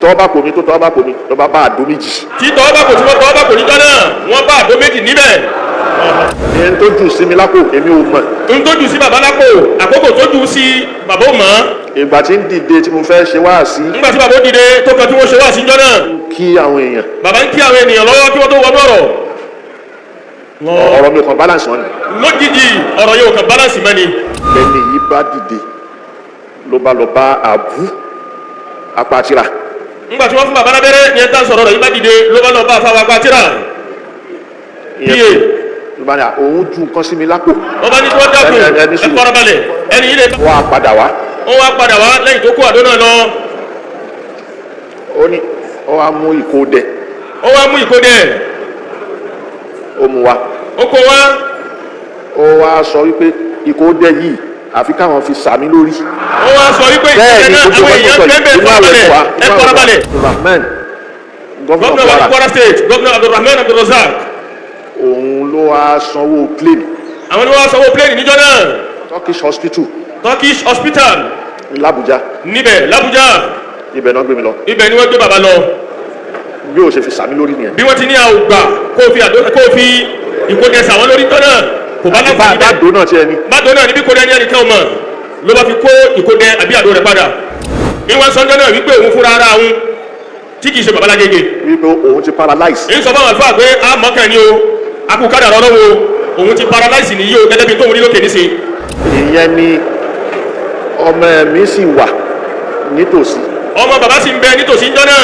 tọ́ bá kò mí tó tọ́ bá kò mí lọ́ bá àdó méjì. tí tọ́ bá kò tí wọ́n tọ́ bá kò ní jọ́nà wọ́n bá àdó méjì níbẹ̀. ẹni tó jù sí mi lápò èmi ò mọ̀. n tó jù sí bàbá lápò àkókò tó jù sí bàbá ò mọ̀. ìgbà tí ń dìde tí mo fẹ́ ṣe wáàsí. nígbà tí bàbá ó dìde tó kàn tí wọ́n ṣe wáàsí jọ́nà. kí àwọn èèyàn. bàbá ń kí àwọn ènìyàn lọ́wọ́ kí wọ́n tó wọnú ọ̀rọ̀. ọ̀rọ̀ mi kàn balance wọn ni. lójijì ọ̀rọ̀ yóò kàn balance mẹ́ni. ẹni yìí bá dìde ló bá lọ bá àbú apátira. nígbà tí wọ́n fún bàbá lábẹ́rẹ́ ní ẹ̀ta sọ̀rọ̀ rẹ̀ yìí bá dìde ló bá lọ bá afáwa apátira. ìbáni òun ju nǹkan sí mi lápò. wọ́n bá ní kí wọ́n dákun ẹ farabalẹ̀ ẹni yìí lè. wọ́n á padà wá. ó wá padà wá lẹ́yìn tó kó àdó náà lọ. ó ní ó wá mú ìkódẹ. ó wá mú ìkódẹ. ó mú wa. ó kó wá. ó wá sọ wípé ìkódẹ yìí àfi káwọn fi sàmì lórí. ó wá sọ wípé ìkódẹ náà àwọn èèyàn fẹ́ farabalẹ̀ ẹ farabalẹ̀. Abdulrahman gómìnà Kwara State gómìnà Abdulrahman Abdulrazak. òun ló wá sanwó plane. àwọn ni wọ́n sanwó plane níjọ́ náà. Turkish hospital. l'Abuja. níbẹ̀ l'Abuja. ibẹ̀ náà gbé mi lọ. ibẹ̀ ni wọ́n gbé bàbá lọ. bí o ṣe fi sàmì lórí nìyẹn. bí wọ́n ti ní àwùgbà kó fi ìkódẹ sàwọn lórí tọ́ náà kò bá láǹfààní bẹ́ẹ̀. bá dó náà ti ẹni. bá dó náà níbi kódẹ ní ẹnìkan mọ̀ ló bá fi kó ìkódẹ àbí àdó rẹ̀ padà. bí wọ́n sọ́jọ́ náà wípé òun fúnra ara òun tí kìí ṣe babalágége. wípé òun ti paralyze. èyí sọ fáwọn àlùfáà pé a mọ̀kàn ni o akúkádà lọ́wọ́ òun ti paralyze nìyí o gẹ́gẹ́ bí tóun rí lókè níṣe. ìyẹn ni ọmọ mi sì wà nítòsí. ọmọ bàbá sì ń bẹ nítòsí ńjọ́ náà.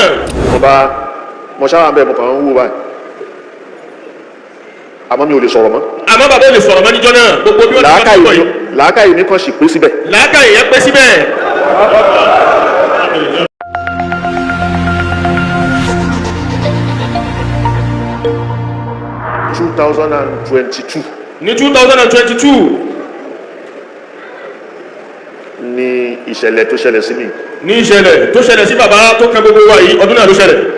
mo ṣáà bẹ́ẹ̀ mo kàn ń wú báyìí àmọ́ mi ò lè sọ̀rọ̀ mọ́. àmọ́ bàbá ò lè sọ̀rọ̀ mọ́ níjọ́ náà gbogbo bí wọ́n ti bá tó pọ̀ yìí. làákàyè mi kàn sì pé síbẹ̀. làákàyè yẹn pé síbẹ̀. 2022. ní 2022. ní ìṣẹ̀lẹ̀ tó ṣẹlẹ̀ sí mi. ní ìṣẹ̀lẹ̀ tó ṣẹlẹ̀ sí bàbá tó kẹ́ gbogbo wa yìí ọdún náà ló ṣẹlẹ̀.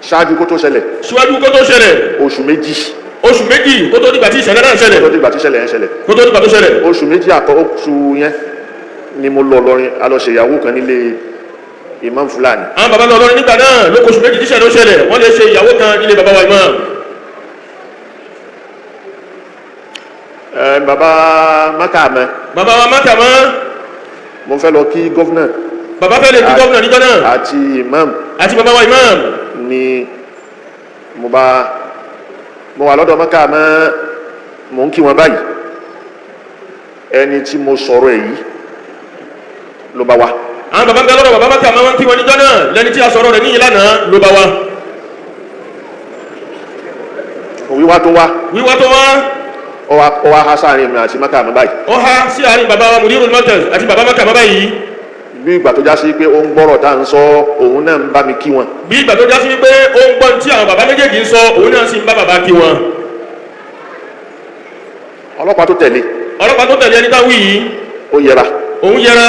ṣáájú kó tó ṣẹlẹ̀. ṣíwájú kó tó ṣẹlẹ̀. oṣù méjì. oṣù méjì kó tó dìgbà tí ìṣẹ̀lẹ̀ náà ṣẹlẹ̀. kó tó dìgbà tí ìṣẹ̀lẹ̀ yẹn ṣẹlẹ̀. kó tó dìgbà tó ṣẹlẹ̀. oṣù méjì oṣù yẹn ni mo lọ lọrin a lọ ṣe ìyàwó kan nílé Imam Fulani. àwọn bàbá lọ lọrin nígbà náà ló kóṣù méjì tíṣẹ̀ ló ṣẹlẹ̀ wọ́n lè ṣe ìyàwó kan nílé bàbá wa Imam. Bàbá Mákàmẹ́. bàbá wa Mákàmẹ́. mo fẹ́ lọ kí gọ́fúnà. bàbá fẹ́ lè kí gọ́fúnà níjọ́ náà. àti Imam. àti bàbá wa Imam. ni mo wà lọ́dọ̀ Mákàmẹ́ mo ń kí wọn báyìí ẹni tí mo sọ̀rọ̀ èyí ló bá wá. àwọn bàbá ń bẹ lọ́dọ̀ bàbá Mákàmẹ́ wọn kí wọn níjọ́ náà lẹ́ni tí a sọ̀rọ̀ rẹ̀ níyì lánàá ló bá wá. wíwá tó wá. wíwá tó wá. ó wá há sáàrin mi àti Mákàmẹ́ báyìí. ó há sí àárín bàbá wa Mudirul Markaz àti bàbá Mákàmẹ́ báyìí. bí ìgbà tó já sí pé ó ń gbọ́rọ̀ tá à ń sọ òun náà ń bá mi kí wọn. bí ìgbà tó já sí pé ó ń gbọ́n tí àwọn bàbá méjèèjì ń sọ òun náà sì ń bá bàbá kí wọn. ọlọ́pàá tó tẹ̀lé. ọlọ́pàá tó tẹ̀lé ẹni tá wí yìí. ó yẹra. òun yẹra.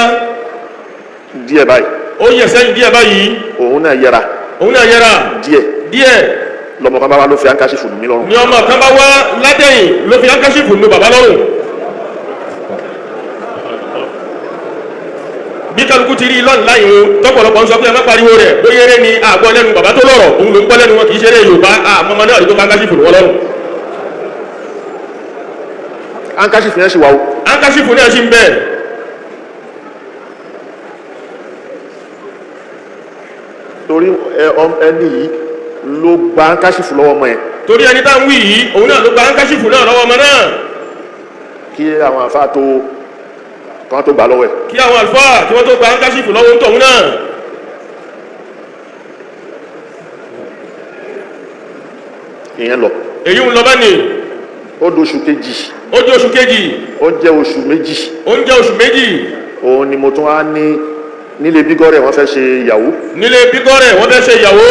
díẹ̀ báyìí. ó yẹ sẹ́yìn díẹ̀ báyìí. òun náà yẹra. òun náà yẹra. díẹ̀. lọmọ kan bá wá ló fi áńkáṣífù lù mí lọ́rùn. ni ọmọ kan bá wá látẹ̀yìn ló fi áńkáṣífù lù bàbá lọ́rùn. bí kálukú ti rí lọ́nà láyìn o tọ́pọ̀lọpọ̀ ń sọ pé ẹ má pariwo rẹ̀ bóyá eré ni àgbọ̀ lẹ́nu bàbá tó lọ́rọ̀ òun ló ń gbọ́ lẹ́nu wọn kì í ṣeré Yorùbá àmọ́mọ́ náà ló tó áńkáṣífù lù wọ́n lọ́rùn. áńkáṣífù yẹn ṣì wà o. áńkáṣífù náà ṣì ń bẹ. torí ẹni yìí ló gba áńkáṣífù lọ́wọ́ ọmọ yẹn. torí ẹni tá ń wí yìí òun náà ló gba áńkáṣífù náà lọ́wọ́ ọmọ náà. kí àwọn àfáà tó kan tó gbà lọ́wọ́ ẹ̀. kí àwọn àlùfáà kí wọ́n tó gba áńkáṣífù lọ́wọ́ ń tọ̀hún náà. ìyẹn lọ. èyí ń lọ bá ní. ó di oṣù kejì. ó di oṣù kejì. ó jẹ́ oṣù méjì. ó ń jẹ́ oṣù méjì. òun ni mo tún wá ní nílé bígọ́rẹ̀ wọ́n fẹ́ ṣe ìyàwó. nílé bígọ́rẹ̀ wọ́n fẹ́ ṣe ìyàwó.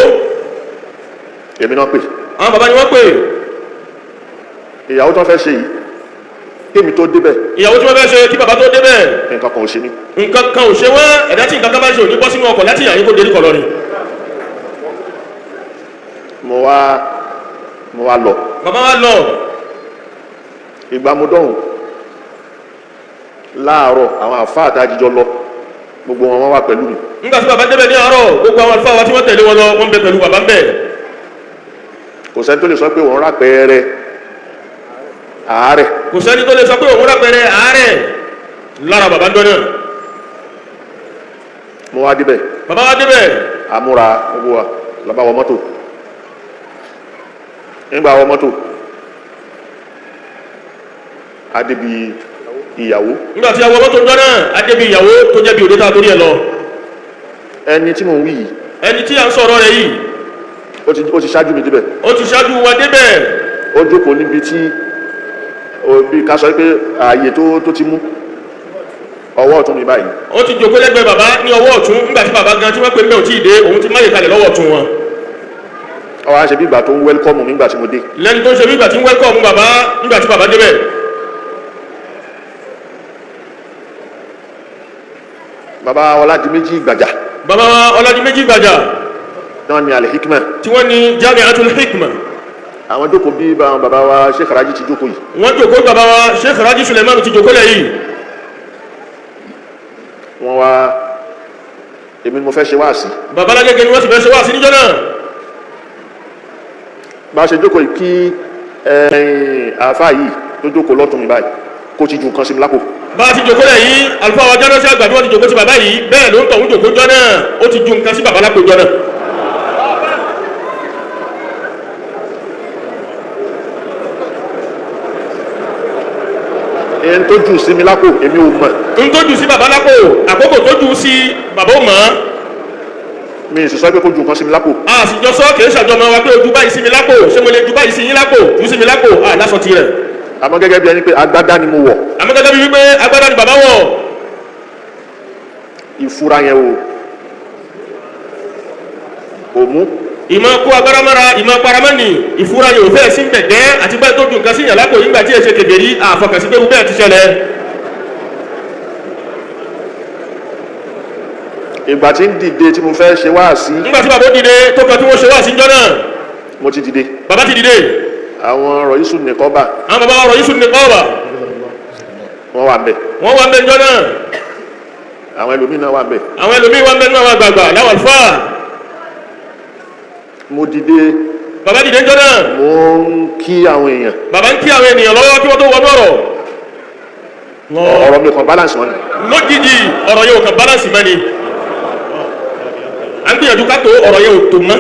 èmi náà pè. àwọn bàbá ni wọ́n pè. ìyàwó tó fẹ́ ṣe yìí kémi tó débẹ̀. ìyàwó tí wọ́n fẹ́ ṣe kí bàbá tó débẹ̀. nǹkan kan ò ṣe mí. nǹkan kan ò ṣe wọ́n ẹ̀dá tí nǹkan kan bá ṣe òní bọ́ sínú ọkọ̀ láti yàn yín kó dérí kọ̀lọ́ ni. mo wá lọ. bàbá wa lọ. ìgbà mo dọ̀hùn láàárọ̀ àwọn àfáà àtàjíjọ lọ gbogbo wọn wà pẹ̀lú mi. nígbà tí bàbá débẹ̀ ní àárọ̀ gbogbo àwọn àlùfáà wa tí wọ́n tẹ̀lé wọn lọ wọ́n bẹ pẹ̀lú bàbá ń bẹ̀. kò sẹ́ni tó lè sọ pé òun rápẹ̀ẹ́rẹ́ àárẹ̀. kò sẹ́ni tó lè sọ pé òun rápẹ̀ẹ́rẹ́ àárẹ̀ lára bàbá ń dọ́ náà. mo wá débẹ̀. bàbá wa débẹ̀. àmúra gbogbo wa lọ́ba wọ mọ́tò. nígbà wọ mọ́tò adébi ìyàwó. nígbà tí a wọ mọ́tò ń dọ́ náà adébi ìyàwó tó jẹ́ bí òde tá a torí ẹ̀ lọ. ẹni tí mò ń wí yìí. ẹni tí a ń sọ̀rọ̀ rẹ̀ yìí. ó ti ṣáájú mi débẹ̀. ó ti ṣáájú wa débẹ̀. ó jókòó níbi tí bí ká sọ pé ààyè tó ti mú ọwọ́ ọ̀tún mi báyìí. ó ti jókòó lẹ́gbẹ̀ẹ́ bàbá ní ọwọ́ ọ̀tún nígbà tí bàbá gan tí wọ́n pè ń bẹ̀ ò tí ì dé òun ti máyè kalẹ̀ lọ́wọ́ ọ̀tún wọn. ọwọ́ àṣẹ bí ìgbà tó ń wẹ́lkọ́mù nígbà tí mo dé. lẹ́ni tó ń ṣe bí ìgbà tí ń wẹ́lkọ́mù bàbá nígbà tí bàbá débẹ̀. bàbá Ọládìméjì Gbàjà. bàbá Ọládìméjì Gbàjà. náà ni Al Hikma. tí wọ́n ní Jami'atul Hikma. àwọn jókòó bí bàbá wa Sheikh Raji ti jókòó yìí. wọ́n jókòó bàbá wa Sheikh Raji Suleiman ti jókòó lẹ̀ yìí. wọ́n wá èmi ni mo fẹ́ ṣe wáàsí. bàbá Lágége ni wọ́n sì fẹ́ ṣe wáàsí níjọ́ náà. bá a ṣe jókòó yìí kí àáfàá yìí tó jókòó lọ́tún mi báyìí kó ti ju nǹkan sí mi lápò. bá a ti jókòó lẹ̀ yìí àlùfáà wa jáde sí àgbà bí wọ́n ti jókòó sí bàbá yìí bẹ́ẹ̀ ló ń tọ̀hún jókòó jọ́ náà ó ti ju nǹkan sí bàbá lápò jọ́ náà. ẹn tó jù sí mi lápò èmi ò mọ̀. n tó jù sí bàbá lápò àkókò tó jù sí bàbá ò mọ̀. mi ì sì sọ pé kó ju nǹkan sí mi lápò. a sì jọ sọ kìí ṣàjọmọ wa pé ojú báyìí sí mi lápò ṣé mo lè ju báyìí sí yín lápò jù sí mi lápò lásọ tirẹ̀. àmọ́ gẹ́gẹ́ bí ẹni pé agbádá ni mo wọ̀. àmọ́ gẹ́gẹ́ bí wípé agbádá ni bàbá wọ̀. ìfura yẹn ò mú. ìmọ̀ kó agbára mọ́ra ìmọ̀ paramọ́nì ìfura yóò fẹ́ sí gbẹ̀gbẹ́ àti bẹ́ẹ̀ tó ju nǹkan sí yàn lápò yìí gbà tí ẹ ṣe kèbèrí àfọkànsí pé bẹ́ẹ̀ ti ṣẹlẹ̀. ìgbà tí ń dìde tí mo fẹ́ ṣe wáàsí. nígbà tí bàbá ó dìde tó kan tí wọ́n ṣe wáàsí ńjọ́ náà. mo ti dìde. bàbá ti dìde. àwọn ọ̀rọ̀ yìí sùn nìkan bá. àwọn bàbá ọ̀rọ̀ yìí sùn nìkan bá. wọ́n wà ń bẹ̀. wọ́n wà ń bẹ̀ ńjọ́ náà. àwọn ẹlòmíì náà wà ń bẹ̀. àwọn ẹlòmíì wà ń bẹ̀ nínú àwọn àgbààgbà láwọn àlùfáà. mo dìde. bàbá dìde ńjọ́ náà. mo ń kí àwọn èèyàn. bàbá ń kí àwọn ènìyàn lọ́wọ́ kí wọ́n tó wọnú ọ̀rọ̀. ọ̀rọ̀ mi kan balance wọn ni. lójijì ọ̀rọ̀ yẹn ò kàn balance mọ́ ni. à ń gbìyànjú ká tó ọ̀rọ̀ yẹn ò tó mọ́.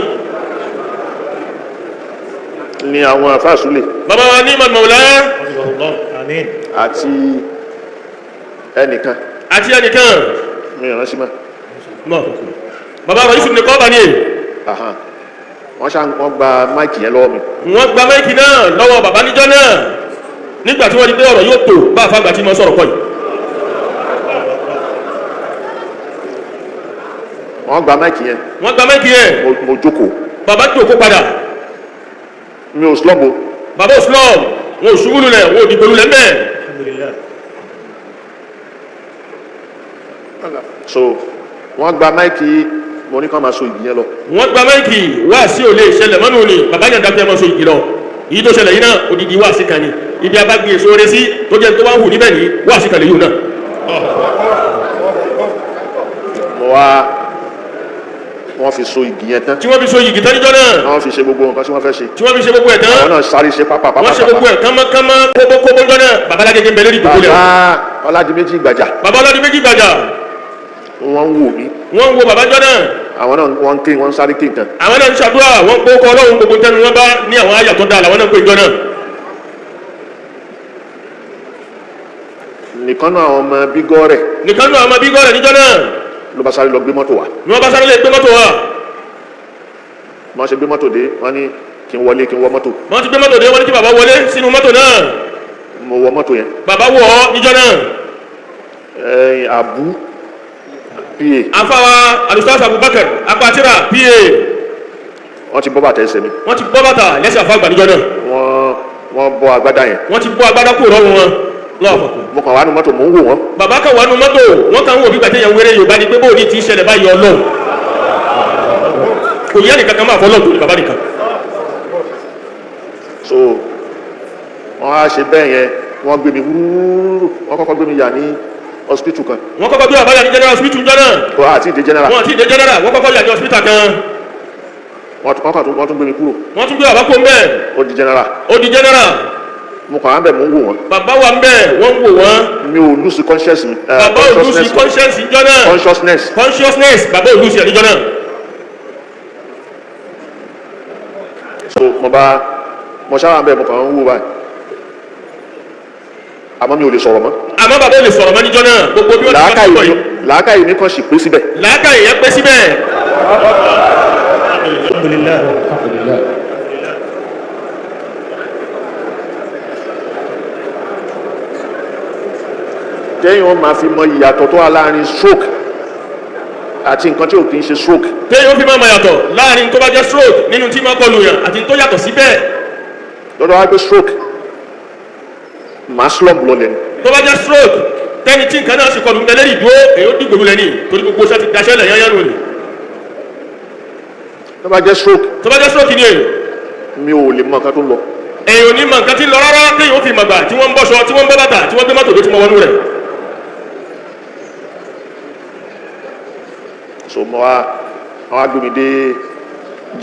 ni àwọn afáàsúlẹ̀. bàbá wa ní mọ̀lá. àti ẹnìkan. àti ẹnìkan. mi ò rántí mọ́. bàbá ọ̀rọ̀ yìí sùn ní kọ́ọ̀bà ni. wọ́n gba máìkì yẹn lọ́wọ́ mi. wọ́n gba máìkì náà lọ́wọ́ bàbá níjọ́ náà nígbà tí wọ́n di pé ọ̀rọ̀ yóò tó bá àfàgbà tí mo sọ̀rọ̀ kọ́ yìí. wọ́n gba máìkì yẹn. wọ́n gba máìkì yẹn. mo jókòó. bàbá jókòó padà. mi ò slumbo. bàbá ò slum wọn ò ṣubú lulẹ̀ wọn ò dìbò lulẹ̀ mẹ́ẹ̀. so wọ́n gba máìkì mo ní kàn máa so igi yẹn lọ. wọ́n gba máìkì wá sí òlé ìṣẹ̀lẹ̀ mọ́nú ni bàbá yẹn dákẹ́ máa so igi lọ èyí tó ṣẹlẹ̀ yìí náà odidi wá sí kan ni ibi abágbé èso rẹ sí tó jẹ́ tó wá ń hù níbẹ̀ ní wá sí kalẹ̀ yìí náà. mo wá wọ́n fi so igi yẹn tán. tí wọ́n fi so igi tán níjọ́ náà. wọ́n fi ṣe gbogbo nǹkan tí wọ́n fẹ́ ṣe. tí wọ́n fi ṣe gbogbo ẹ̀ tán. àwọn náà sáré ṣe pápá. wọ́n ṣe gbogbo ẹ̀ kánmọ́kánmọ́ kóbókóbó níjọ́ náà bàbá Lágége ń bẹ lórí ìdókòlẹ̀. bàbá Ọládìméjì Gbàjà. bàbá Ọládìméjì Gbàjà. wọ́n ń wò mí. wọ́n ń wo bàbá jọ́ náà. àwọn náà wọ́n ń ké wọ́n ń sáré ké nǹkan. àwọn náà ń ṣàdúrà wọ́n kó kọ́ ọlọ́run gbogbo tẹnu wọn bá ní àwọn àyà tó dáa làwọn náà ń pè jọ náà. nìkan náà àwọn ọmọ bígọ́ rẹ̀. nìkan náà ọmọ bígọ́ rẹ̀ níjọ́ náà. ló bá sáré lọ gbé mọ́tò wá. ni wọ́n bá sáré lè gbé mọ́tò wá. wọ́n ṣe gbé mọ́tò dé wọ́n ní kí n wọlé kí n wọ mọ́tò. wọ́n ti gbé mọ́tò dé wọ́n ní kí bàbá wọlé sínú mọ́tò náà. mo wọ mọ́tò yẹn. bàbá wọ̀ ọ́ níjọ́ náà. àbú pa. àfàwà alustaz Abubakar apatira pa. wọ́n ti bọ́ bàtà ẹsẹ̀ mi. wọ́n ti bọ́ bàtà lẹ́sẹ̀ àfàgbà níjọ́ náà. wọ́n bọ́ agbádá yẹn. wọ́n ti bọ́ agbádá kúrò lọ́rùn wọn. mo kàn wá nu mọ́tò mò ń wò wọ́n. bàbá kan wà nu mọ́tò wọ́n kàn ń wò bí gbàtẹ́ yẹn wéré Yorùbá ni pé bóòní ti ṣẹlẹ̀ báyìí Ọlọ́run kò yẹ nìkan kan máa fọ́ lọ́ọ̀tò ní bàbá nìkan. so wọ́n á ṣe bẹ́ẹ̀ yẹn wọ́n gbé mi wúrúrú wọ́n kọ́kọ́ gbé mi yà ní hospital kan. wọ́n kọ́kọ́ gbé bàbá yà ní general hospital jọ náà. wọ́n àti ìdè general. wọ́n àti ìdè general wọ́n kọ́kọ́ yà ní hospital kan. wọ́n tún gbé mi kúrò. wọ́n tún gbé bàbá kó ń bẹ́ẹ̀. ó di general. ó di general. mo kàn án bẹ̀ mo ń wò wọ́n. bàbá wa ń bẹ̀ wọ́n ń wò wọ́n. mi ò lose conscience mi. bàbá ò lose conscience jọ náà. consciousness bàbá ò lose ẹ̀níjọ náà. so mo ṣáà ń bẹ̀ mo kàn ń wò báyìí àmọ́ mi ò lè sọ̀rọ̀ mọ́. àmọ́ bàbá ò lè sọ̀rọ̀ mọ́ níjọ́ náà gbogbo bí wọ́n ti bá sọ̀rọ̀ yìí. làákàyè mi kàn sì pé síbẹ̀. làákàyè yẹn pé síbẹ̀. alhamdulillah alhamdulillah. téèyàn máa fi mọ ìyàtọ̀ tó wà láàrin stroke àti nǹkan tí ò kì í ṣe stroke. téèyàn fi máa mọ ìyàtọ̀ láàrin tó bá jẹ́ stroke nínú tí máa kọlù yàn àti tó yàtọ̀ síbẹ̀. lọ́dọ̀ wá pé stroke máa slump lọlẹ̀ ni. tó bá jẹ́ stroke tẹ́ni tí nǹkan náà sì kọlù mẹ́lẹ́rì dúró èyí ó dìgbòrú lẹ́ni torí gbogbo ṣẹ́ ti daṣẹ́ lẹ̀ yányán lónìí. tó bá jẹ́ stroke ni èyí. mi ò lè mọ nǹkan tó ń lọ. èyí ò ní mọ nǹkan tí ń lọ rárá téèyàn ó fi mọ̀gbà tí wọ́n ń bọ́ṣọ tí wọ́n ń bọ́ bàtà tí wọ́n gbé mọ́tò tó ti mọ wọnú rẹ̀. so mo wá àwọn agbèmí dé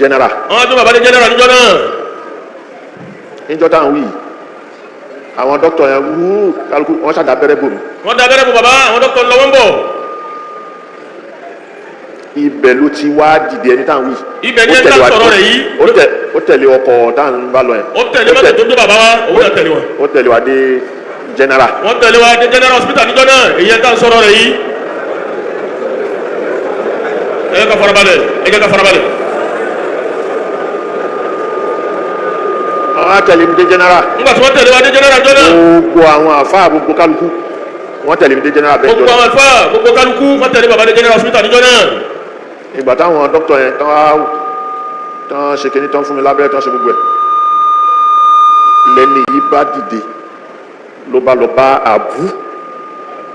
general. àwọn agbèmí bàbá dé general níjọ́ náà. níjọ́ táwọn wí àwọn dókítà yẹn kálukú wọ́n ṣàdá abẹ́rẹ́ bò mí. wọ́n da abẹ́rẹ́ bò bàbá àwọn dókítà lọ́wọ́ ń bọ̀. ibẹ̀ ló ti wá dìde ẹni táwọn wí. ibẹ̀ ni ẹni tá sọ̀rọ̀ rẹ̀ yìí. ó tẹ̀lé ọkọ̀ táwọn bá lọ yẹn. ó tẹ̀lé mọ́tò tó gbé bàbá wa òun náà tẹ̀lé wọn. ó tẹ̀lé wa dé general. wọ́n tẹ̀lé wa dé general hospital níjọ́ náà èyí ẹni tá sọ̀rọ̀ rẹ̀ yìí. ẹ jẹ́ ká farabalẹ̀ ẹ jẹ́ ká farabalẹ̀. àwọn tẹ̀lé mi dé general. nígbà tí wọ́n tẹ̀lé wa dé general jọ náà. gbogbo àwọn àfáà gbogbo kálukú wọ́n tẹ̀lé mi dé general bẹ́ẹ̀ jọ. gbogbo àwọn àfáà gbogbo kálukú wọ́n tẹ̀lé bàbá dé general hospital níjọ́ náà. ìgbà táwọn dókítà yẹn tán ṣe kíní tán fún mi lábẹ́rẹ́ tán ṣe gbogbo ẹ̀ lẹ́ni yìí bá dìde ló bá lọ bá àbú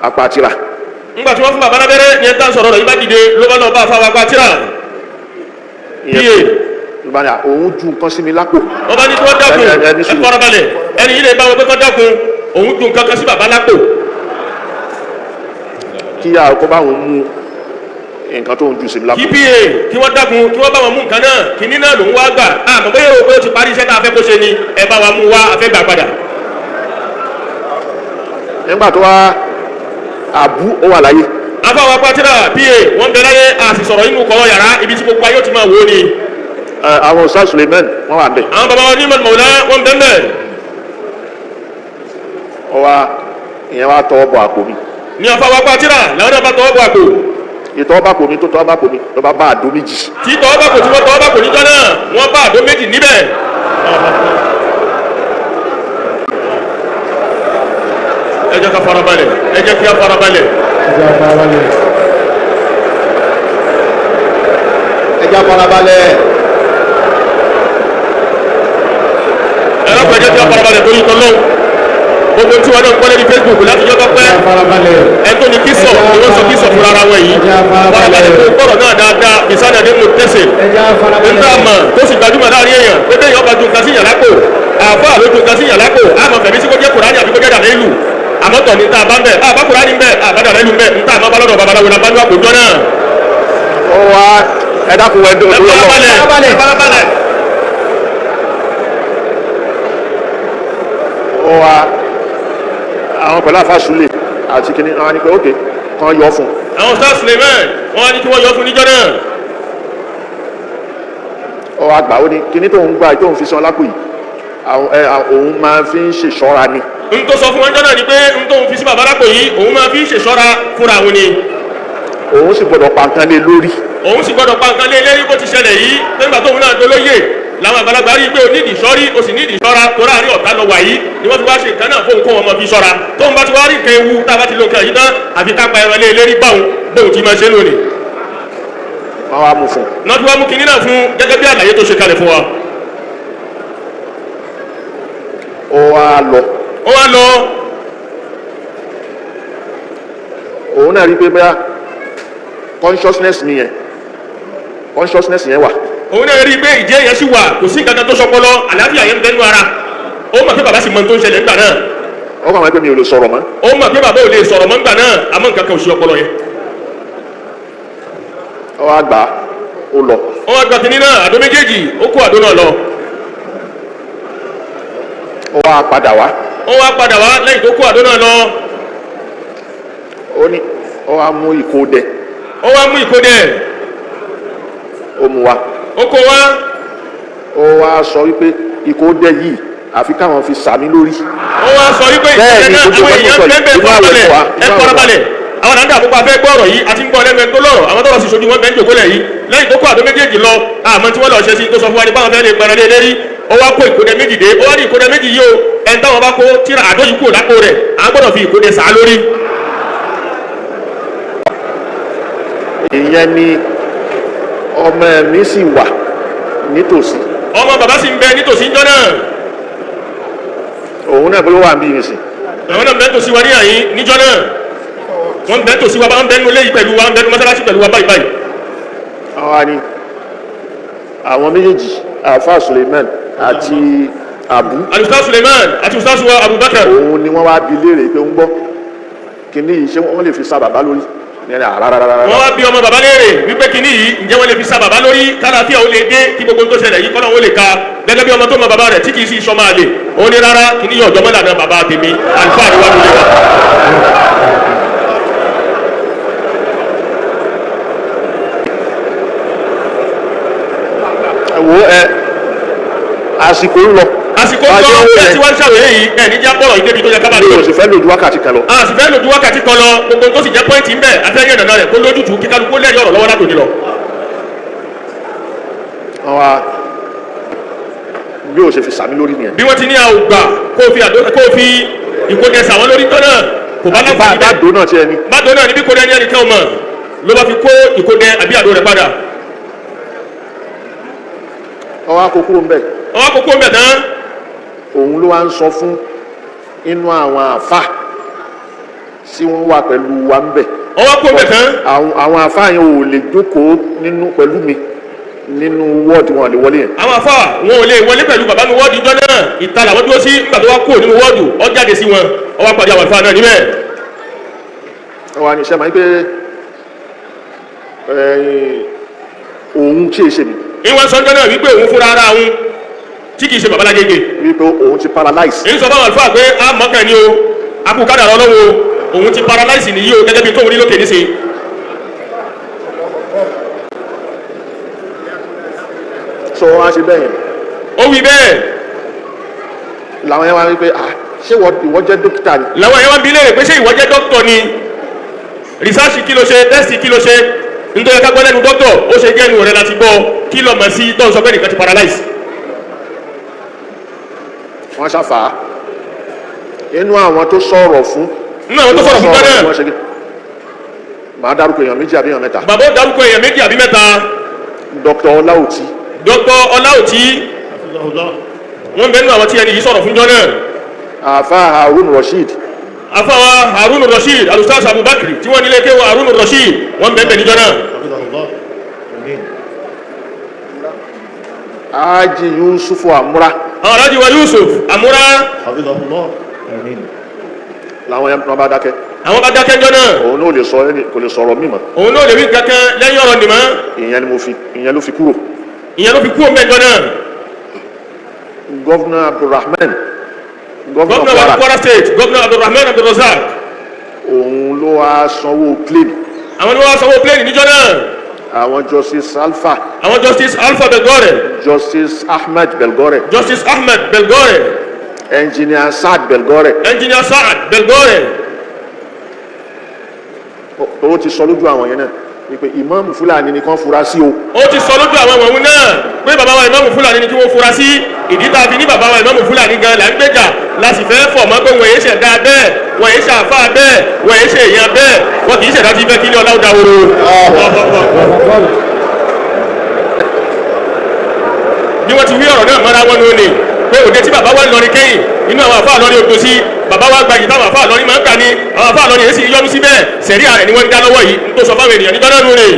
apátira. nígbà tí wọ́n fún bàbá lábẹ́rẹ́ yẹn tán sọ̀rọ̀ rẹ̀ yìí bá dìde ló bá lọ bá àfáà apátira. ìbáni òun ju nǹkan sí mi lápò. wọ́n bá ní kí wọ́n dákun ẹ farabalẹ̀ ẹni yìí lè bá wọn pé kọ́ dákun òun ju nǹkan kan sí bàbá lápò. kíyà ọkọ bá wọn mú nǹkan tó ń ju sí mi lápò. kpa kí wọ́n dákun kí wọ́n bá wọn mú nǹkan náà kìíní náà ló ń wá gbà àmọ́ bóyá o pé o ti parí iṣẹ́ tá a fẹ́ kó ṣe ni ẹ bá wa mú wá a fẹ́ gbà padà. nígbà tó wá àbú ó wà láyé. afáwọn apátírà pa wọ́n bẹ láyé a sì sọ̀rọ̀ inú kọ̀ọ̀ yàrá ibi tí gbogbo ayé ó ti máa wò ó ni. àwọn Ustaz Suleiman wọ́n wà ń bẹ̀. àwọn bàbá wa ní mọ̀lá wọ́n bẹ̀ ń bẹ̀. ìyẹn wá tọwọ́ bọ̀ àpò mi. ní afáwọn apátírà làwọn náà bá tọwọ́ bọ̀ àpò. ìtọwọ́ bá pò mi tó tọwọ́ bá pò mi ló bá àdó méjì. tí tọwọ́ bá pò tí wọ́n tọwọ́ bá pò níjọ́ náà wọ́n bá àdó méjì níbẹ̀. ẹ jẹ́ ká farabalẹ̀ ẹ jẹ́ kí á farabalẹ̀. ẹ jẹ́ farabalẹ̀. ẹ lọ́pọ̀ ẹ jẹ́ kí á farabalẹ̀ torí tọ́lọ́ gbogbo tí wọn náà ń kọ́lé ní Facebook láti jọ́ tọ́pẹ́ ẹ tó ní kíso ni wọ́n sọ kíso fúnra ara wọn yìí farabalẹ̀ tó gbọ́dọ̀ náà dáadáa bisana ní mo tẹ̀sẹ̀ nígbà mọ̀ tó sì gbajúmọ̀ láàrin èèyàn pé bẹ́ẹ̀ yọ̀ọ́ bá ju nǹkan sí yàrá kò àfáà ló ju nǹkan sí yàrá kò àmọ̀ fẹ̀mí sí kó jẹ́ Kùránì àbí kó jẹ́ dàlẹ́ ìlú àmọ́ tọ̀ ní ta bá ń bẹ̀ àbá Kùránì ń bẹ̀ àbá dàlẹ́ ìlú ń bẹ̀ níta àmọ́ balọ̀dọ̀ babaláwo la bá ní àpòjọ́ náà. ó wá ẹ dákun wẹ dùn lọ́wọ́ farabalẹ̀. ó wá àwọn pẹ̀lú àfàsúlẹ̀ àti kìnnì àwọn ni pé ókè kan yọ fún. àwọn Ustaz Suleiman wọ́n wá ní kí wọ́n yọ fún níjọ́ náà. ó wá gbà ó ní kìnnì tó ń gbà tó ń fi san lápò yìí òun máa fi ń ṣèṣọ́ra ni. n tó sọ fún wọn jọ́nà ni pé n tó ń fi sí bàbá lápò yìí òun máa fi ń ṣèṣọ́ra fúnra òun ni. òun sì gbọdọ̀ pa nǹkan lé lórí. òun sì gbọdọ̀ pa nǹkan lé lérí bó ti ṣẹlẹ̀ yìí nígbà tóun náà dolóyè làwọn àgbàlagbà rí i pé o nídìí sọ́rí o sì nídìí sọ́ra tó láàrin ọ̀tá lọ wà yìí ni wọ́n fi wá ṣe nǹkan náà fóun kó wọn mọ̀ fi sọ́ra tóun bá ti wá rí nǹkan ewu tá a bá ti lo nǹkan yìí tán àfi ká pa ẹran lé lérí báwọn bóun ti máa ṣe lónìí. wọ́n wá mú fún un. náà tí wọ́n mú kinní náà fún gẹ́gẹ́ bí àlàyé tó ṣe kalẹ̀ fún wa. ó wá lọ. òun náà rí i pé bóyá consciousness yẹn wà. òun náà rí i pé ìjẹ́ yẹn sì wà kò sí nǹkan kan tó sọpọlọ àlàáfíà yẹn ń bẹnu ara ó mọ̀ pé bàbá sì mọ tó ń ṣẹlẹ̀ nígbà náà. ó ọkọ̀ àwọn ẹgbẹ́ mi ò lè sọ̀rọ̀ mọ́. ó mọ̀ pé bàbá ò lè sọ̀rọ̀ mọ́ ńgbà náà àmọ́ nǹkan kan ò sí ọpọlọ yẹn. ó wá gbà ó lọ. ó wá gba kínní náà àdó méjèèjì ó kó àdó náà lọ. ó wá padà wá. ó wá padà wá lẹ́yìn tó kó àdó náà lọ. ó ní ó wá mú ìkódẹ. ó wá mú ìkódẹ. ó mú wa. ó kó wá. ó wá sọ wípé ìkódẹ yìí àfi káwọn fi sàmì lórí. ó wá sọ wípé ìkódẹ náà àwọn èèyàn bẹ́ẹ̀ farabalẹ̀ ẹ farabalẹ̀ àwọn àdá àkókò afẹ́ gbọ́ ọ̀rọ̀ yìí àti ń gbọ́ lẹ́nu ẹni tó lọ́rọ̀ àwọn tọ́rọ̀ sì sojú wọn bẹ́ẹ̀ ń jòkó lẹ̀ yìí lẹ́yìn tó kó àdó méjèèjì lọ àmọ́ tí wọ́n lọ ṣe sí tó sọ fún wa ní báwọn fẹ́ lè gbẹ̀rẹ̀ lé lérí ó wá kó ìkódẹ méjì dé ó wá ní ìkódẹ méjì yìí o ẹni táwọn bá kó tíra àdó yìí kúrò lápò rẹ̀ à ń gbọ́dọ̀ fi ìkódẹ sàá lórí. ìyẹn ni ọmọ mi sì wà nítòsí. ọmọ bàbá sì ń bẹ nítòsí ńjọ́ náà. òun náà ló wà ń bí mi sí. àwọn náà bẹ́ẹ̀ tòsí wa ní àyín níjọ́ náà wọ́n bẹ́ẹ̀ tòsí wa bá ń bẹ́ẹ̀ nulẹ̀ yìí pẹ̀lú wa ń bẹ́ẹ̀ nu mọ́sálásí pẹ̀lú wa báyìí báyìí. àwa ni àwọn méjèèjì Alfa Suleiman àti Abu. Alustaz Suleiman àti Ustaz wa Abubakar. òun ni wọ́n wá bi léèrè pé ń gbọ́ kíní yìí ṣé wọ́n lè fi sa bàbá lórí. wọ́n wá bí ọmọ bàbá léèrè wípé kíní yìí ǹjẹ́ wọ́n lè fi sa bàbá lórí kálàfíà ó lè dé kí gbogbo tó ṣẹlẹ̀ yìí kọ́nà ó lè ka gẹ́gẹ́ bí ọmọ tó mọ bàbá rẹ̀ tí kì í sí sọmọ àlè òun ni rárá kíní yìí ọ̀jọ́ mọ́lá náà bàbá tèmi àlùfáà ni wà lórí wa. wo àsìkò ń lọ. àsìkò ń lọ bẹ́ẹ̀ tí wọ́n ń ṣàwérè yìí ẹ̀ níjà bọ̀rọ̀ ìdébi tó yẹ ká bá mi ò sì fẹ́ lòdù wákàtí kan lọ. a sì fẹ́ lòdù wákàtí kan lọ gbogbo tó sì jẹ́ pọ́ìntì ń bẹ̀ afẹ́yẹ̀ nàná rẹ̀ kó lójútùú kí kálukú lẹ́rìí ọ̀rọ̀ lọ́wọ́ látòní lọ. àwa bí o ṣe fi sàmì lórí nìyẹn. bí wọ́n ti ní àwùgbà kó fi ìkódẹsà wọn lórí tọ́ náà kò bá láǹfààní bẹ́ẹ̀. bá dò náà tiẹ̀ ni. bá dò náà níbi kódẹ ní ẹnìkan mọ̀ ló bá fi kó ìkódẹ àbí àdó rẹ̀ padà. ọwọ́ àkókò ń bẹ̀. ọwọ́ àkókò ń bẹ̀ tán. òun ló wá ń sọ fún inú àwọn àfà tí wọ́n wà pẹ̀lú wa ń bẹ̀. ọwọ́ àkókò ń bẹ̀ tán. àwọn àfà yẹn ò lè jókòó nínú pẹ̀lú mi nínú wọ́ọ̀dù wọn lè wọlé yẹn. àwọn àfà wọn ò lè wọlé pẹ̀lú bàbá mi wọ́ọ̀dù ìjọ náà ìta làwọn dúró sí nígbà tó wá kó nínú wọ́ọ̀dù ó jáde sí wọn ọwọ́ àpàdé àwọn àfà náà níbẹ̀. ọwọ́ àni iṣẹ́ máa ń pé òun kí èṣe mi. ìwọ̀n sọ́jọ́ náà wípé òun fúnra ara òun tí kìí ṣe bàbá lágége. wípé òun ti paralyze. èyí sọ fáwọn àlùfáà pé a mọ̀kàn ni o akúkádà lọ́wọ́ òun ti paralyze nìyí o gẹ́gẹ́ bí tóun rí lókè níṣe. sọ wọn á ṣe bẹ́ẹ̀ yẹn. ó wí bẹ́ẹ̀. làwọn yẹn wá wí pé ṣé ìwọ jẹ́ dókítà ni. làwọn yẹn wá bí léèrè pé ṣé ìwọ jẹ́ dókítà ni rìsáàsì kí ló ṣe tẹ́sì kí ló ṣe nítorí ká gbọ́ lẹ́nu dókítà ó ṣe jẹ́ ẹnu rẹ̀ láti gbọ́ kí lọ mọ̀ sí tó ń sọ pé nìkan ti paralyze. wọ́n ṣàfà á inú àwọn tó sọ̀rọ̀ fún. nínú àwọn tó sọ̀rọ̀ fún gbọ́dọ̀. màá dárúkọ èèyàn méjì àbí èèyàn mẹ́ta. bàbá ó dárúkọ èèyàn méjì àbí mẹ́ta. Dr. Ọláòtí. Dr. Ọláòtí wọ́n bẹ nínú àwọn tí ẹni yìí sọ̀rọ̀ fún jọ náà. àfa Harun Rasheed. àfa wa Harun Rasheed Alustaz Abubakar tí wọ́n nílé kéwọ́ Harun Rasheed wọ́n bẹ níjọ náà. Haji Yusufu Amura. àwọn alájí wa Yusuf Amura. làwọn yẹn bá dákẹ́. àwọn bá dákẹ́ jọ náà. òun náà kò lè sọ̀rọ̀ mímọ́. òun náà lè wí kankan lẹ́yìn ọ̀rọ̀ nìmọ́. ìyẹn ló fi kúrò. ìyẹn ló fi kúrò mẹ́jọ náà. Gọ́vnà Abdulrahman. gọ́vnà wa Kwara State gọ́vnà Abdulrahman Abdulrazak. òun ló wá sanwó plane. àwọn ló wá sanwó plane níjọ náà. àwọn Justice Alpha. àwọn Justice Alpha Belgore. Justice Ahmed Belgore. Justice Ahmed Belgore. Engineer Saad Belgore. Engineer Saad Belgore. ó ti sọ lójú àwọn yẹn náà wípé ìmáàmù Fúlàní ni kàn fura sí o. ó ti sọ lójú àwọn ìwọ̀n náà pé bàbá wa ìmáàmù Fúlàní ni kí wọ́n fura sí ìdí tá a fi ní bàbá wa ìmáàmù Fúlàní gan là ń gbèjà la sì fẹ́ fọ̀ mọ́ pé wọ́n yé ṣẹ̀dá bẹ́ẹ̀ wọ́n yé ṣàfà bẹ́ẹ̀ wọ́n yé ṣe èèyàn bẹ́ẹ̀ wọ́n kì í ṣẹ̀dá tí fẹ́ kí ilé ọlá ó dáwòrò. bí wọ́n ti wí ọ̀rọ̀ náà mọ́ra wọn lónìí pé òde tí bàbá wa ń lọrin kẹ́yìn inú àwọn àfáà lọ́rin odò sí bàbá wa gba ìyí táwọn àfáà lọ́rin máa ń kà ní àwọn àfáà lọ́rin èsì yọ́nú síbẹ̀ sẹ̀rí ààrẹ ni wọ́n ń dá lọ́wọ́ yìí tó sọ fáwọn ènìyàn nígbà náà lónìí.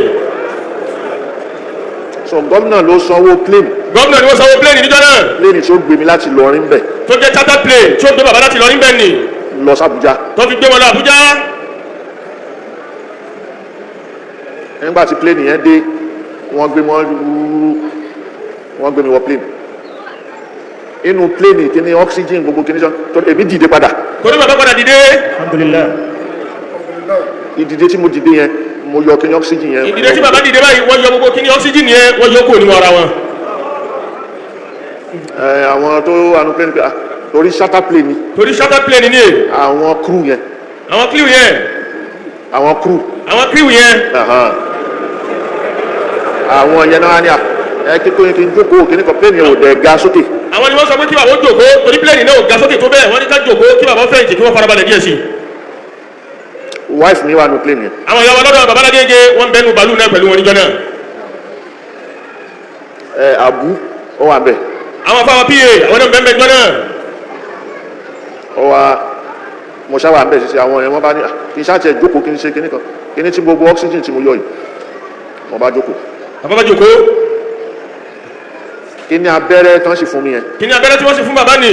so gómìnà ló sanwó plane. gómìnà ni wọ́n sanwó plane níjọ́ náà. plane tí ó gbé mi láti lọrin bẹ̀. tó jẹ́ charter plane tí ó gbé bàbá láti lọrin bẹ̀ ni. lọ sí Àbújá. tó fi gbé wọn lọ Àbújá. nígbà tí plane yẹn dé wọ́n gbé mi wọ plane inú plane kíní oxygen gbogbo kíní sọ tó èmi dìde padà. torí bàbá padà dìde. alhamdulillah. ìdìde tí mo dìde yẹn mo yọ kíní oxygen yẹn. ìdìde tí bàbá dìde báyìí wọ́n yọ gbogbo kíní oxygen yẹn wọ́n yọ kúrò nínú ara wọn. àwọn tó wà ní plane torí charter plane ni. torí charter plane ni. àwọn crew yẹn. àwọn crew yẹn. àwọn crew. àwọn crew yẹn. àwọn yẹn náà ni kíkó yẹn kí n jókòó kí ní kọ plane yẹn ò dẹ̀ ga sókè. àwọn ni wọ́n sọ pé kí bàbá ó jókòó torí plane náà ò ga sókè tó bẹ́ẹ̀ wọ́n ní ká jókòó kí bàbá fẹ̀yìntì kí wọ́n farabalẹ̀ díẹ̀ sí. wife mi wà ní plane yẹn. àwọn ìyàwó lọ́dọ̀ bàbá Lágége wọ́n bẹ́nu bàálù náà pẹ̀lú wọn níjọ́ náà. Abu ó wà bẹ́ẹ̀. àwọn afáwọn pa àwọn náà bẹ́ẹ̀ níjọ́ náà. ó wá mo ṣáwà ń bẹ̀ ṣiṣẹ́ àwọn yẹn wọ́n bá ní kí n ṣáàtì jókòó kí n ṣe kíní kan kíní tí gbogbo oxygen tí mo yọ yìí mo bá jókòó. bàbá bá jókòó. kíní abẹ́rẹ́ tán sì fún mi yẹn. kíní abẹ́rẹ́ tí wọ́n sì fún bàbá ni.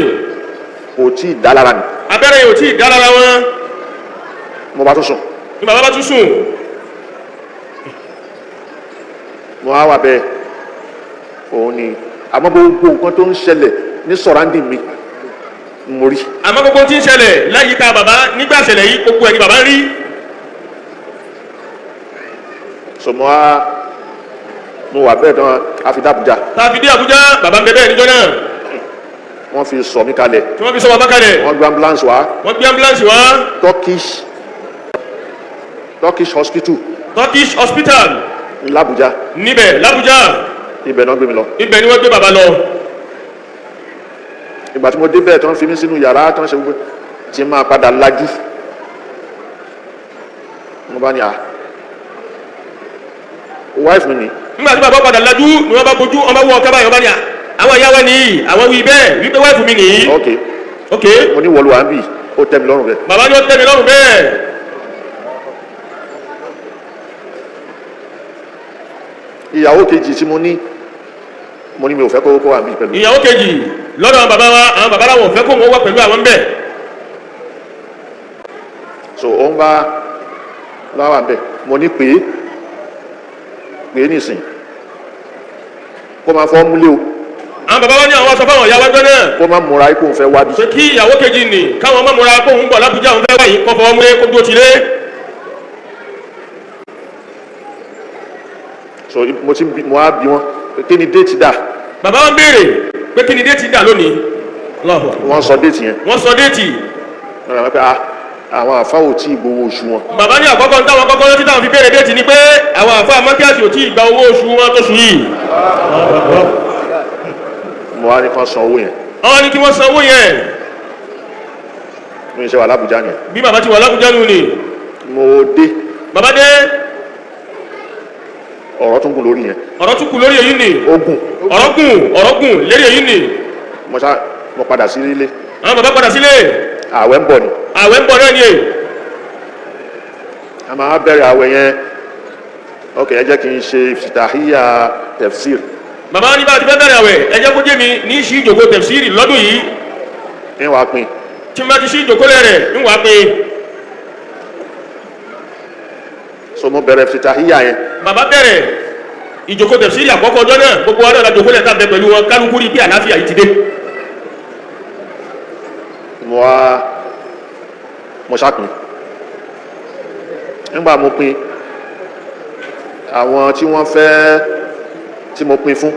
kò tí ì dá lára mi. abẹ́rẹ́ yìí ò tí ì dá lára wọn. mo bá tún sùn. ní bàbá bá tún sùn. mo á wà bẹ́ẹ̀ òun ni àmọ́ gbogbo nǹkan tó ń ṣẹlẹ̀ ní sọ̀ráǹdì mi mo rí. àmọ́ gbogbo tí ń ṣẹlẹ̀ láyìíká bàbá nígbà ṣẹlẹ̀ yìí gbogbo ẹ̀ ni bàbá ń rí. sọmọ mo wà bẹ́ẹ̀ tán a fi dé Àbújá. tá a fi dé Àbújá bàbá ń bẹ bẹ́ẹ̀ níjọ́ náà. wọ́n fi sọ mí kalẹ̀. tí wọ́n fi sọ bàbá kalẹ̀. wọ́n gbé ambulance wá. wọ́n gbé ambulance wá. Turkish hospital. Turkish hospital. l'Abuja. níbẹ̀ l'Abuja. ibẹ̀ náà gbé mi lọ. ibẹ̀ ni wọ́n gbé bàbá lọ. ìgbà tí mo débẹ̀ tí wọ́n fi mí sínú yàrá tí wọ́n ṣe gbogbo tí máa padà lajú mo bá ní wife mi ni. nígbà tí bàbá padà lajú ni wọ́n bá bójú ọmọ wọ ọ̀ká báyọ̀ bá ní àwọn ìyá wa nìyí àwọn wí bẹ́ẹ̀ wípé wife mi nìyí. ok. mo ní wọlé wa ń bì ó tẹ́ mi lọ́rùn bẹ́ẹ̀. bàbá ni ó tẹ́ mi lọ́rùn bẹ́ẹ̀. ìyàwó kejì tí mo ní mi ò fẹ́ kó wà níbi pẹ̀lú. ìyàwó kejì lọ́dọ̀ àwọn bàbá wa àwọn bàbá làwọn ò fẹ́ kó wọ́n wá pẹ̀lú àwọn bẹ́ẹ̀. so ó ń bá wà bẹ́ẹ̀ mo ní pé nìsín kó máa fọ́ múlé o. àwọn bàbá wa ní àwọn aṣọ fáwọn ìyàwó ẹgbẹ́ náà. kó má múra ikú òun fẹ́ wá bí. ṣé kí ìyàwó kejì nì káwọn má múra kó òun bọ̀ l'Ábùjá òun fẹ́ wáyé kó fọwọ́ múlé kó dúró tilé. so mo á bí wọn kí ni déètì dà. bàbá wọn béèrè pé kí ni déètì dà lónìí. wọ́n sọ déètì yẹn. wọ́n sọ déètì. àwọn àfáwò tí ì gbowó oṣù wọn. bàbá ní àkọ́kọ́ táwọn àkọ́kọ́ lọ́tí táwọn fi béèrè déètì ni pé àwọn àfáà mọ́kíàsì ò tí ì gba owó oṣù wọn tó sùn yìí. mo wá ní kán san owó yẹn. àwọn ní kí wọ́n san owó yẹn. mi ń ṣe wà l'Ábùjá yẹn. bí bàbá ti wà l'Ábùjá nù ni. mo dé. bàbá dé. ọ̀rọ̀ tún kù lórí yẹn. ọ̀rọ̀ tún kù lórí èyí ni. ogun. ọ̀rọ̀ gùn lérí èyí ni. mo padà sí ilé. àwọn bàbá padà sílé. àwẹ̀ ń bọ̀ ni. àwẹ̀ ń bọ̀ náà ni èyí. a máa bẹ̀rẹ̀ àwẹ̀ yẹn ok ẹ jẹ́ kí n ṣe ìfìtàhíyà tafsir. bàbá ní bá ti fẹ́ bẹ̀rẹ̀ àwẹ̀ ẹ jẹ́ kó jẹ́ mi ní sí ìjòkó tafsiri lọ́dún yìí. ń wá pín. tí mo bá ti sí ìjòkó rẹ̀ ń wá pín. so mo bẹ̀rẹ̀ ìfìtàhíyà yẹn. bàbá bẹ̀rẹ̀ ìjòkó tafsiri àkọ́kọ́ ọjọ́ náà gbogbo wa náà jòkó lẹ́ta bẹ pẹ̀lú wọn kálukú rí bí àlàáfíà yìí ti dé. mo ṣàpín nígbà mo pín àwọn tí wọ́n fẹ́ tí mo pín fún.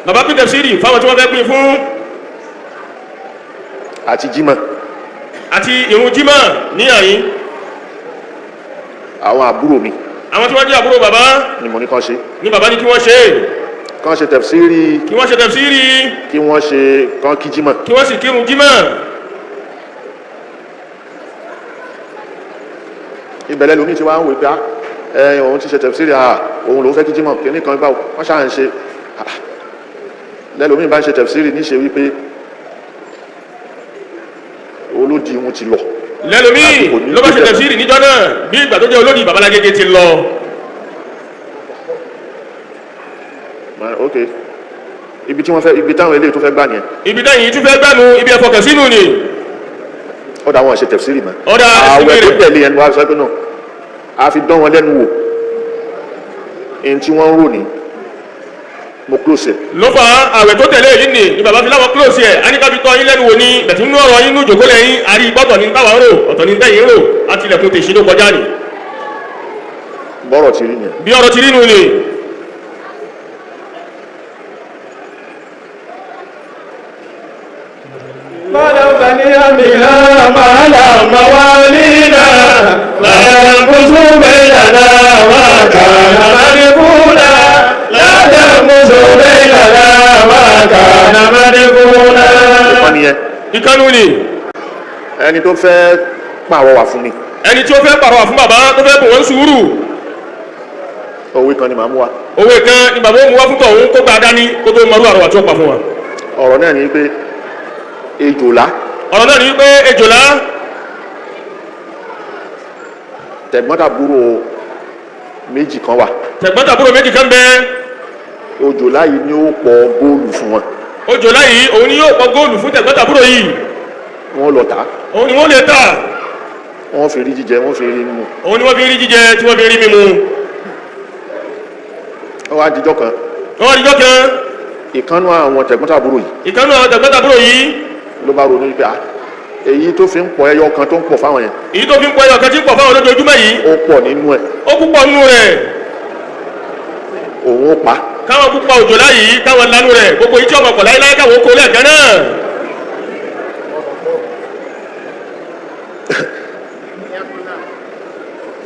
bàbá pín tafsiri fáwọn tí wọ́n fẹ́ pín fún. àti jímọ̀. àti ìrun jímọ̀ ní àyín. àwọn àbúrò mi. àwọn tí wọ́n jẹ́ àbúrò bàbá. ni mo ní kán ṣe. ní bàbá ní kí wọ́n ṣe. kán ṣe tafsiri. kí wọ́n ṣe tafsiri. kí wọ́n ṣe kán kí jímọ̀. kí wọ́n sì kírun jímọ̀. ìbẹ̀lẹ̀ lómi ti wá ń wò pé òun ti ṣe tafsiri òun lòun fẹ́ kí jímọ̀ kí ní kan gbáwò wọ́n ṣáà ń ṣe lẹ́lòmí bá ń ṣe tafsiri níṣe wípé olódi wọn ti lọ. lẹ́lòmí ló bá ṣe tafsiri níjọ́ náà bí ìgbà tó jẹ́ olódi Baba Lágége ti lọ. ok ibi tí wọ́n fẹ́ ibi táwọn eléyìí tó fẹ́ gbà nìyẹn. ibi táyìn tún fẹ́ gbà nù ibi ẹ̀fọ́ kẹ̀sínú ni. ọ̀dà wọn ṣe tẹ̀síìrì mọ́ Ọ̀dà àwẹ̀ tó ẹ̀sìn tẹ̀lé ẹnu wa sọ pé náà a fi dán wọn lẹ́nu wò ẹni tí wọ́n ń rò ní mo close ẹ̀. ló fà á àwẹ̀ tó tẹ̀lé yìí ni bàbá fi láwọn close ẹ̀ aníkàbí tọ́ yín lẹ́nu wò ní bẹ̀tí nínú ọ̀rọ̀ yín nú jòkó lẹ́yìn àrí gbọ́tọ̀ ní táwọn rò ọ̀tọ̀ ní tẹ̀yìn rò àti ilẹ̀kùn tèṣí ló kọjá ni. bọ́rọ̀ ti rí yẹn. bí ọ̀rọ̀ ti rí nù ni. ولو بني بنا على موالينا لا ينقص بيننا ما كان مدفونا لا ينقص بيننا ما كان مدفونا. ìkànnì yẹn. ìkànnì ni. ẹni tó fẹ́ pàrọwà fún mi. ẹni tí ó fẹ́ pàrọwà fún bàbá tó fẹ́ bò wọ́n sùúrù. òwe kan ni màá mú wa. òwe kan ni bàbá ó mú wá fún tọ̀hún kó gbà dání kó tó mọrú àrọwà tí ó pa fún wa. ọ̀rọ̀ náà ni pé ejòlá. ọ̀rọ̀ náà ni pé ejòlá. tẹ̀gbọ́ntàbúrò méjì kan wà. tẹ̀gbọ́ntàbúrò méjì kan bẹ́ẹ̀. òjòlá yìí ni ó pọ̀ góòlù fún wọn. òjòlá yìí òun ni yóò pọ̀ góòlù fún tẹ̀gbọ́ntàbúrò yìí. wọ́n lọ tà. òun ni wọ́n lè tà. wọ́n fi rí jíjẹ wọ́n fi rí mímu. òun ni wọ́n fi rí jíjẹ tí wọ́n fi rí mímu. ó wá dijọ́ kan. ó wá dijọ́ kan. ìkànnù àwọn tẹ̀gbọ́ntàbúrò yìí. ìkànnù àwọn tẹ̀gbọ́ntàbúrò yìí. ló bá ronú pé èyí tó fi ń pọ̀ ẹyọ kan tó ń pọ̀ fáwọn yẹn. èyí tó fi ń pọ̀ ẹyọ kan tí ń pọ̀ fáwọn lójoojúmọ́ yìí. ó pọ̀ nínú ẹ̀. ó púpọ̀ nínú rẹ̀. òun ó pa. káwọn púpọ̀ òjòlá yìí káwọn lánú rẹ̀ gbogbo yìí tí ọmọ pọ̀ láyéláyé káwọn kó lẹ́ẹ̀kan náà.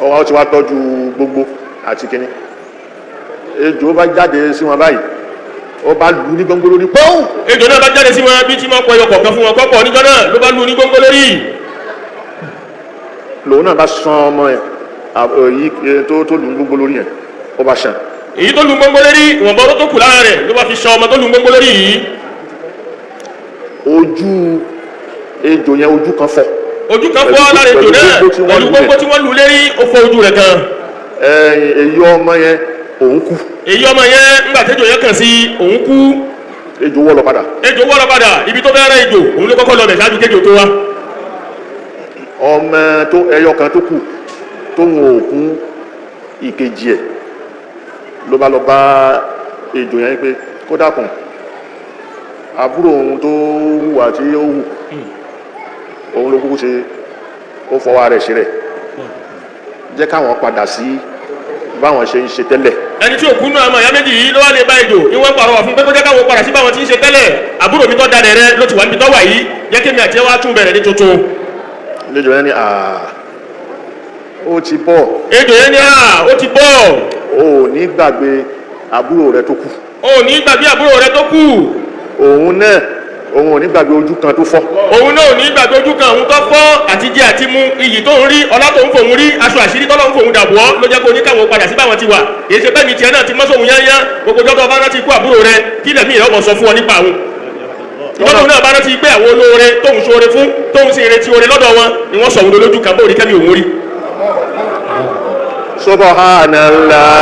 ọwọ́ ti wá tọ́jú gbogbo àti kínní ejò bá jáde sí wọn báyìí ó bá lù ní gbogbo lórí pọ́ùn. ejò náà bá jáde sí wọn bí tí wọ́n pọ̀ ẹyọ kọ̀ọ̀kan fún wọn kọ́pọ̀ níjọ́ náà ló bá lù ní gbogbo lórí. lòun náà bá san ọmọ ẹ èyí tó lù ní gbogbo lórí yẹn ó bá san. èyí tó lù gbogbo lórí ìwọ̀nba ọdún tó kù lára rẹ̀ ló bá fi san ọmọ tó lù gbogbo lórí yìí. ojú ejò yẹn ojú kan fọ́. ojú kan fọ́ lára ejò náà pẹ̀lú gbogbo tí wọ́n lù lérí ó fọ́ ojú rẹ̀ kan. èyí ọmọ yẹn òun kú. èyí ọmọ yẹn ńgbà tẹ́jọ yẹn kàn sí òun kú. ejò wọ́ lọ padà. ejò wọ́ lọ padà ibi tó fẹ́ rẹ́ ejò òun ló kọ́kọ́ lọ bẹ̀ ṣáájú kéjò tó wá. ọmọ tó ẹyọ kan tó kù tó ń wo òkú ìkejì ẹ̀ ló bá lọ bá ejò yẹn pé kó dákun àbúrò òun tó hùwà tí ó hù òun ló kúkú ṣe ó fọwọ́ rẹ̀ ṣe rẹ̀ jẹ́ káwọn padà sí báwọn ṣe ń ṣe tẹ́lẹ̀. ẹni tí òkú náà ọmọ ìyá méjì yìí ló wá lè bá ejò ní wọ́n pàrọwà fún pé kó jẹ́ káwọn padà sí báwọn ti ń ṣe tẹ́lẹ̀ àbúrò mi tó dalẹ̀ rẹ ló ti wà níbi tó wà yìí jẹ́ kémi àti ẹ wá tún bẹ̀rẹ̀ ní tuntun. ejò yẹn ni ó ti bọ̀. ejò yẹn ni ó ti bọ̀. o ò ní gbàgbé àbúrò rẹ tó kù. o ò ní gbàgbé àbúrò rẹ tó kù. òun náà òun ò ní gbàgbé ojú kan tó fọ́. òun náà ò ní gbàgbé ojú kan òun tó fọ́ àti jẹ àti mu iyì tó ń rí ọlá tó ń fòun rí aṣọ àṣírí tọ́lọ́ ń fòun dàbọ̀ ló jẹ́ kó ní káwọn padà sí báwọn ti wà èyí ṣe bẹ́ẹ̀ ni tiẹ̀ náà ti mọ́ sóhun yányá gbogbo jọ́tọ̀ bá rántí ikú àbúrò rẹ kí lẹ́mí ìrẹ́ ọmọ sọ fún ọ nípa àwọn. ìjọ́tọ̀ náà bá rántí pé àwọn olóore tóun ṣoore fún tóun sì retí oore lọ́dọ̀ wọn ni wọ́n sọ òun lójú kan bóorí kẹ́mi òun rí. Subhanallah.